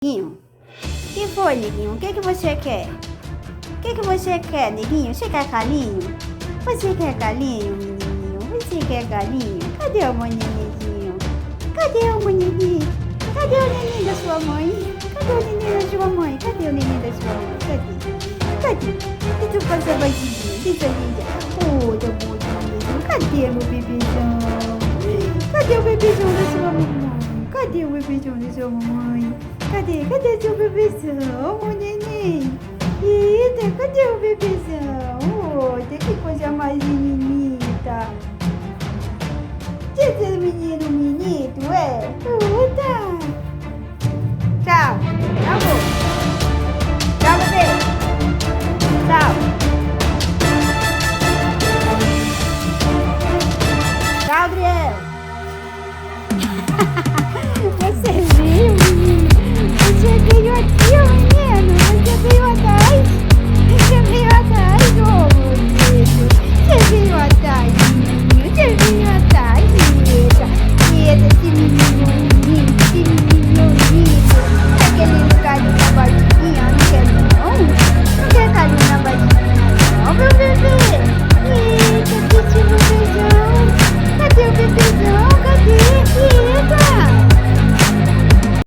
Neguinho, que foi, neguinho? O que você quer? O que você quer, neguinho? Você quer carinho? Você quer carinho, menininho? Você quer carinho? Cadê o neguinho? Cadê o neguinho? Cadê o neném da sua mãe? Cadê o neném da sua mãe? Cadê o neném da sua mãe? Cadê? Deixa eu fazer batidinha. Deixa eu ver. Oh, teu bom neguinho. Cadê meu bebezão? Cadê o bebezão da sua mamãe? Cadê o bebezão da sua mamãe? Cadê seu bebezão, o neném? Eita, cadê o bebezão? Olha, que coisa mais bonita. Você é menino bonito, é? Tchau.